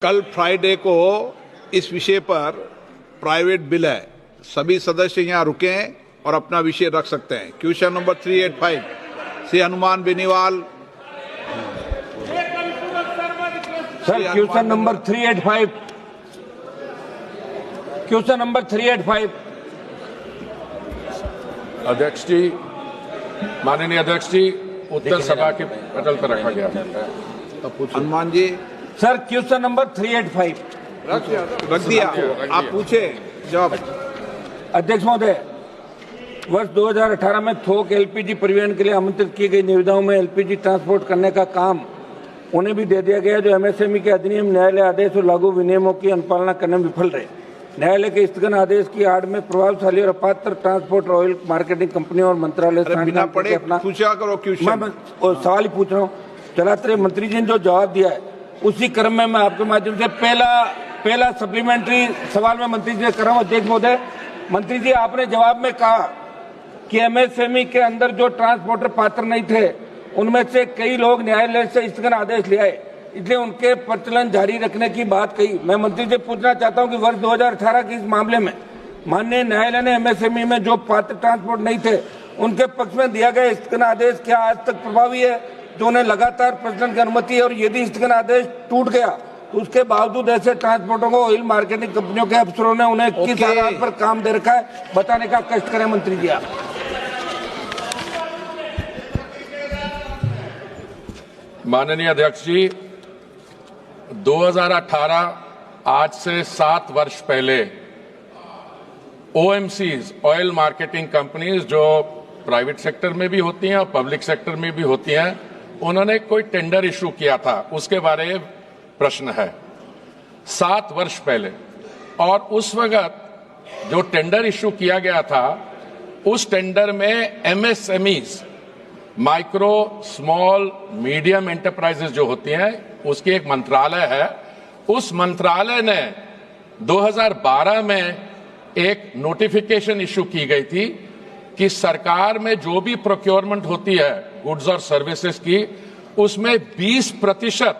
कल फ्राइडे को इस विषय पर प्राइवेट बिल है, सभी सदस्य यहाँ रुकें और अपना विषय रख सकते हैं। Question number 385 Shri Hanuman Beniwal. Sir question number 385, question number 385। अध्यक्ष जी, माननीय अध्यक्ष जी, उत्तर सभा के पटल पर रखा गया। Hanuman ji sir question number 385 रख दिया, आप पूछे जवाब। अध्यक्ष महोदय, वर्ष 2018 में थोक एलपीजी परिवहन के लिए आमंत्रित की गई निविदाओं में एलपीजी ट्रांसपोर्ट करने का काम उन्हें भी दे दिया गया जो एमएसएमई के अधिनियम, न्यायालय आदेश और लागू विनियमों की अनुपालना करने में विफल रहे। न्यायालय के स्थगन आदेश की आड़ में प्रभावशाली और अपात्र ट्रांसपोर्ट ऑयल मार्केटिंग कंपनियों और मंत्रालय बिना पढ़े पूछा करो क्वेश्चन। मैं सवाल ही पूछ रहा हूँ। चलाते रहे मंत्री जी ने जो जवाब दिया है उसी क्रम में मैं आपके माध्यम से पहला सप्लीमेंट्री सवाल में मंत्री जी से कर रहा हूँ। अध्यक्ष महोदय, मंत्री जी आपने जवाब में कहा कि एमएसएमई के अंदर जो ट्रांसपोर्टर पात्र नहीं थे उनमें से कई लोग न्यायालय से स्थगन आदेश ले आए, इसलिए उनके प्रचलन जारी रखने की बात कही। मैं मंत्री से पूछना चाहता हूं कि वर्ष 2018 के इस मामले में माननीय न्यायालय ने एमएसएमई में जो पात्र ट्रांसपोर्ट नहीं थे उनके पक्ष में दिया गया स्थगन आदेश क्या आज तक प्रभावी है, जो उन्हें लगातार प्रचलन की अनुमति है, और यदि स्थगन आदेश टूट गया तो उसके बावजूद ऐसे ट्रांसपोर्टरों को ऑयल मार्केटिंग कंपनियों के अफसरों ने उन्हें किस आधार पर काम दे रखा है, बताने का कष्ट करें मंत्री जी आप। माननीय अध्यक्ष जी, 2018 आज से 7 वर्ष पहले ओएमसीज, ऑयल मार्केटिंग कंपनीज, जो प्राइवेट सेक्टर में भी होती हैं और पब्लिक सेक्टर में भी होती हैं, उन्होंने कोई टेंडर इशू किया था, उसके बारे में प्रश्न है। 7 वर्ष पहले, और उस वक्त जो टेंडर इशू किया गया था उस टेंडर में MSMEs, micro small medium enterprises जो होती हैं, उसकी एक मंत्रालय है। उस मंत्रालय ने 2012 में एक नोटिफिकेशन इशू की गई थी कि सरकार में जो भी प्रोक्योरमेंट होती है गुड्स और सर्विसेज की, उसमें 20%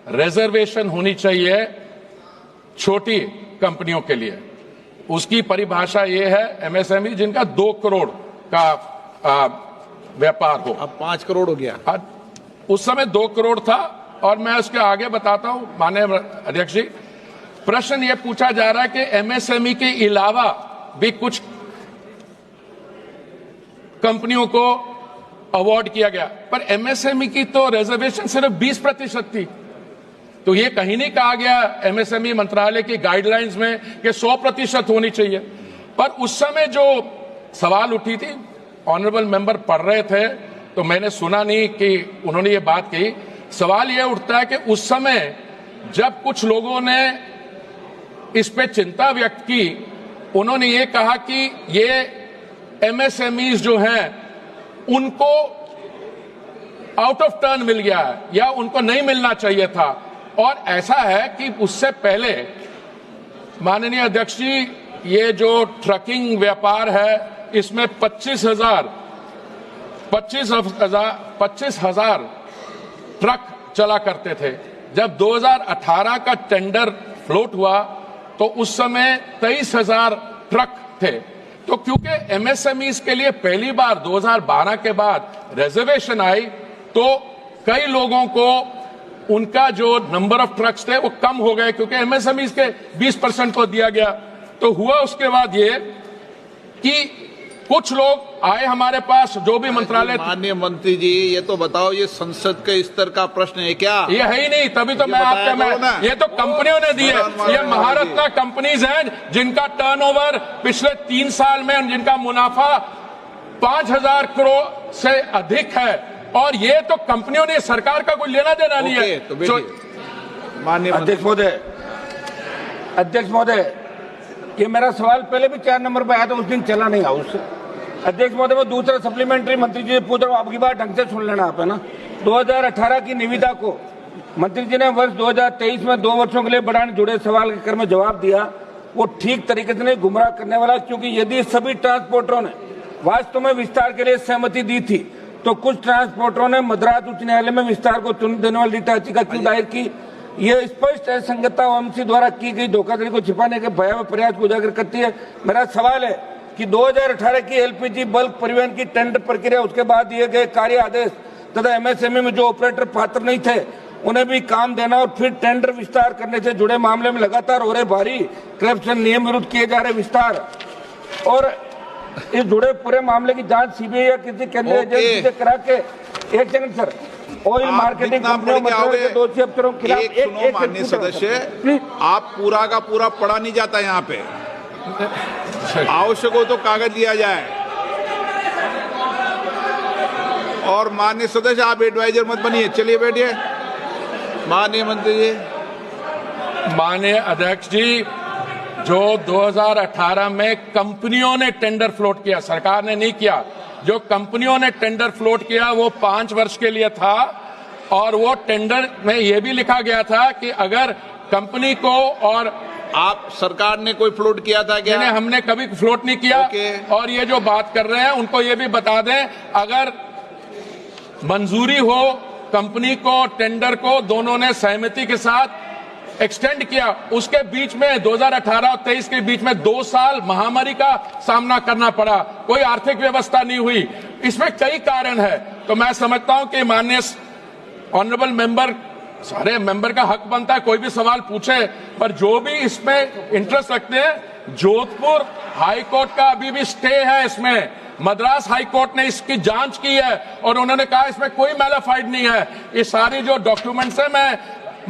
रिजर्वेशन होनी चाहिए छोटी कंपनियों के लिए। उसकी परिभाषा ये है एमएसएमई जिनका 2 करोड़ का व्यापार हो। अब 5 करोड़ हो गया। उस समय 2 करोड़ था, और मैं उसके आगे बताता हूं। माननीय अध्यक्ष जी, प्रश्न ये पूछा जा रहा है कि एमएसएमई के अलावा भी कुछ कंपनियों को अवार्ड किया गया, पर एमएसएमई की तो रिजर्वेशन सिर्फ 20% थी। तो ये कहीं नहीं कहा गया एमएसएमई मंत्रालय की गाइडलाइंस में कि 100% होनी चाहिए। पर उस समय जो सवाल उठी थी, ऑनरेबल मेंबर पढ़ रहे थे तो मैंने सुना नहीं कि उन्होंने ये बात कही। सवाल ये उठता है कि उस समय जब कुछ लोगों ने इस पे चिंता व्यक्त की, उन्होंने ये कहा कि ये एमएसएमईज जो हैं उनको आउट ऑफ टर्न मिल गया है या उनको नहीं मिलना चाहिए था। और ऐसा है कि उससे पहले माननीय अध्यक्ष जी, ये जो ट्रकिंग व्यापार है इसमें 25,000 ट्रक चला करते थे। जब 2018 का टेंडर फ्लोट हुआ तो उस समय 23,000 ट्रक थे। तो क्योंकि एमएसएमईज के लिए पहली बार 2012 के बाद रिजर्वेशन आई, तो कई लोगों को उनका जो नंबर ऑफ ट्रक्स थे वो कम हो गए, क्योंकि एमएसएमईज के 20% को दिया गया। तो हुआ उसके बाद ये कि कुछ लोग आए हमारे पास, जो भी मंत्रालय। माननीय मंत्री जी, ये तो बताओ, ये संसद के स्तर का प्रश्न है क्या? ये है ही नहीं, तभी तो मैं आपका ये तो कंपनियों ने दी है। ये महारत्ना कंपनीज हैं जिनका टर्नओवर पिछले 3 साल में, जिनका मुनाफा 5,000 करोड़ से अधिक है, और ये तो कंपनियों ने, सरकार का कोई लेना देना नहीं है। माननीय अध्यक्ष महोदय, ये मेरा सवाल पहले भी 4 नंबर पर आया था, उस दिन चला नहीं हाउस। अध्यक्ष महोदय, वो दूसरा सप्लीमेंट्री मंत्री जी से पूछ रहा हूँ, आपकी बात ढंग से सुन लेना आप, है ना। 2018 की निविदा को मंत्री जी ने वर्ष 2023 में 2 वर्षों के लिए बढ़ाने जुड़े सवाल के क्रम में जवाब दिया। वो ठीक तरीके से नहीं, गुमराह करने वाला, क्योंकि यदि सभी ट्रांसपोर्टरों ने वास्तव में विस्तार के लिए सहमति दी थी तो कुछ ट्रांसपोर्टरों ने मद्रास उच्च न्यायालय में विस्तार को चुन देने वाली रिट याचिका क्यों दायर की? ये स्पष्ट असंगतता ओएमसी द्वारा की गई धोखाधड़ी को छिपाने के भयावह प्रयास को उजागर करती है। मेरा सवाल है कि 2018 की एलपीजी बल्क परिवहन की टेंडर प्रक्रिया, उसके बाद दिए गए कार्य आदेश तथा एमएसएमई में जो ऑपरेटर पात्र नहीं थे उन्हें भी काम देना और फिर टेंडर विस्तार करने से जुड़े मामले में लगातार हो रहे भारी करप्शन, नियम विरुद्ध किए जा रहे विस्तार और इस जुड़े पूरे मामले की जांच सीबीआई या किसी केंद्रीय एजेंसी से करा के, एक सेकंड सर, ऑयल मार्केटिंग कंपनियों के दोषी अफसरों के खिलाफ एक माननीय सदस्य, आप पूरा का पूरा पढ़ा नहीं जाता यहाँ पे। आवश्यक हो तो कागज लिया जाए। और माननीय सदस्य, आप एडवाइजर मत बनिए, चलिए बैठिए। माननीय मंत्री जी। माननीय अध्यक्ष जी, जो 2018 में कंपनियों ने टेंडर फ्लोट किया, सरकार ने नहीं किया, जो कंपनियों ने टेंडर फ्लोट किया वो 5 वर्ष के लिए था और वो टेंडर में ये भी लिखा गया था कि अगर कंपनी को, और आप सरकार ने कोई फ्लोट किया था क्या? नहीं, हमने कभी फ्लोट नहीं किया। और ये जो बात कर रहे हैं उनको ये भी बता दें, अगर मंजूरी हो कंपनी को, टेंडर को, दोनों ने सहमति के साथ एक्सटेंड किया, उसके बीच में 2018 और 23 के बीच में 2 साल महामारी का सामना करना पड़ा, कोई आर्थिक व्यवस्था नहीं हुई। इसमें कई कारण है। तो मैं समझता हूं कि माननीय ऑनरेबल मेंबर, सारे मेंबर का हक बनता है कोई भी सवाल पूछे, पर जो भी इसमें इंटरेस्ट रखते हैं, जोधपुर हाई कोर्ट का अभी भी स्टे है इसमें, मद्रास हाई कोर्ट ने इसकी जांच की है और उन्होंने कहा इसमें कोई मैलाफाइड नहीं है। ये सारी जो डॉक्यूमेंट्स है मैं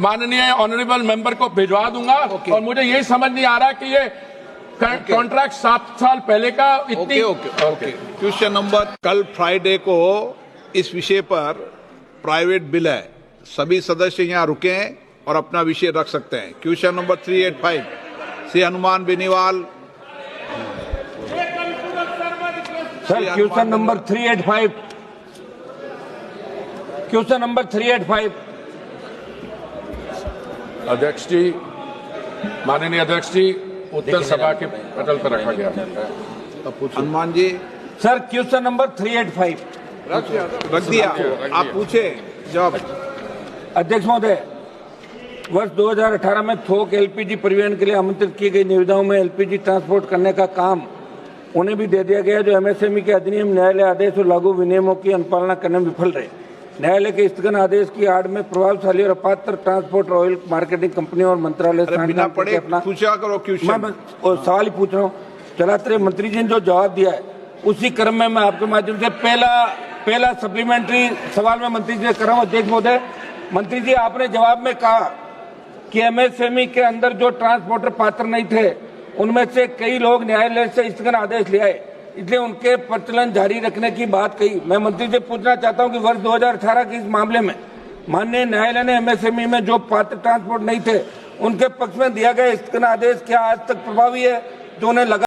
माननीय ऑनरेबल मेंबर को भिजवा दूंगा। और मुझे यही समझ नहीं आ रहा कि ये कॉन्ट्रैक्ट 7 साल पहले का इतनी। क्वेश्चन नंबर, कल फ्राइडे को इस विषय पर प्राइवेट बिल है, सभी सदस्य यहाँ रुकें और अपना विषय रख सकते हैं। Question number 385 Shri Hanuman Beniwal. Sir, question number 385, question number 385। अध्यक्ष जी, माननीय अध्यक्ष जी, उत्तर सभा के पटल पर रखा गया। Hanuman ji. Sir, question number 385 रख दिया, आप पूछे जवाब। अध्यक्ष महोदय, वर्ष 2018 में थोक एलपीजी परिवहन के लिए आमंत्रित की गई निविदाओं में एलपीजी ट्रांसपोर्ट करने का काम उन्हें भी दे दिया गया जो एमएसएमई के अधिनियम, न्यायालय आदेश और लागू विनियमों की अनुपालना करने में विफल रहे। न्यायालय के स्थगन आदेश की आड़ में प्रभावशाली और अपात्र ट्रांसपोर्ट ऑयल मार्केटिंग कंपनियों और मंत्रालय अपना सवाल ही पूछ रहा हूँ। चलाते मंत्री जी ने जो जवाब दिया है उसी क्रम में मैं आपके माध्यम से पहला सप्लीमेंट्री सवाल में मंत्री जी से कर रहा हूँ। अध्यक्ष महोदय, मंत्री जी, आपने जवाब में कहा कि एमएसएमई के अंदर जो ट्रांसपोर्टर पात्र नहीं थे उनमें से कई लोग न्यायालय से स्थगन आदेश ले आए, इसलिए उनके प्रचलन जारी रखने की बात कही। मैं मंत्री से पूछना चाहता हूं कि वर्ष 2018 के इस मामले में माननीय न्यायालय ने एमएसएमई में जो पात्र ट्रांसपोर्ट नहीं थे उनके पक्ष में दिया गया स्थगन आदेश क्या आज तक प्रभावी है, जो उन्हें लगा